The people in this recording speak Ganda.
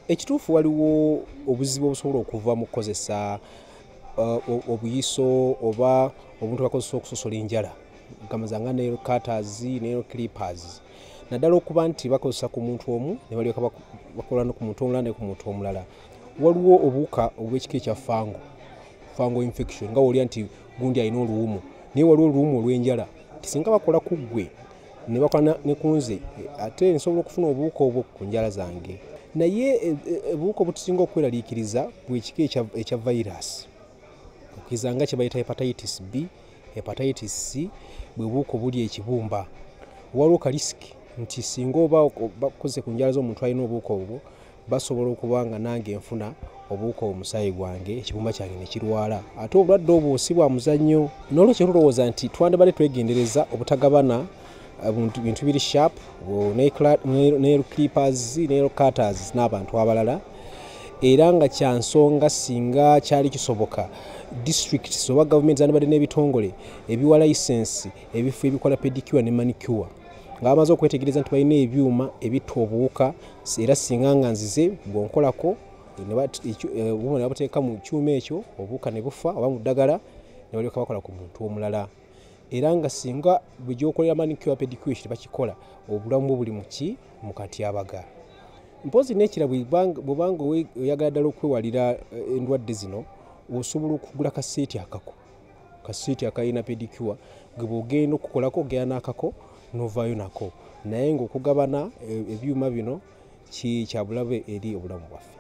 Ekituufu waliwo obuzibu obusobola okuva mu kukozesa obuyiso oba obuntu bakozesa okusosola enjala gamaza nga nail cutters, nail clippers. Naddala okuba nti bakozesa ku muntu omu ne balyoka bakola no ku muntu omulala ne ku muntu omulala. Waliwo obuwuka obw'ekika ekya fungal infection nga olya nti gundi alina oluwumu naye waliwo oluwumu olw'enjala nti singa bakola ku ggwe ne bakola ne ku nze ate nsobola okufuna obuwuka obwo ku njala zange. Naye obuwuka obutusinga okweraliikiriza bw'ekika ekya virus okkiza nga kye bayita hepatitis B, hepatitis C, bwe buwuka obuli ekibumba. Waliwo kalisiki nti singa oba bakoze ku njala z'omuntu alina obuwuka obwo basobola okuba nga nange nfuna obuwuka omusaayi gwange ekibumba kyange ne kirwala. Ate obulwadde obwo si bwa muzannyo. N'olwekyo tulowooza nti twandibadde twegendereza obutagabana bintu biri sharp, nail clippers, nail cutters n'abantu abalala, era nga kya nsonga singa kyali kisoboka districts oba gavumenti zandibadde n'ebitongole ebiwa license ebifo ebikola pedicure ne manicure nga bamaze okwetegereza nti balina ebyuma ebitta obuwuka, era singa nga nzize bw'onkolako obuwuka ne babuteeka mu kyuma ekyo obuwuka ne bufa oba mu ddagala ne balyoka bakola ku muntu omulala. Era nga singa bwe gyokolera manicure pedicure tebakikola obulamu buli mu katyabaga. Mpozi n'ekira bw'obanga oyagala ddala okwewalira endwadde zino osobola okugula kaseeti akalina pedicure ge bw'ogenda okukolako ogenda n'akako n'ovaayo nako, naye ng'okugabana ebyuma bino kyabulabe eri obulamu bwaffe.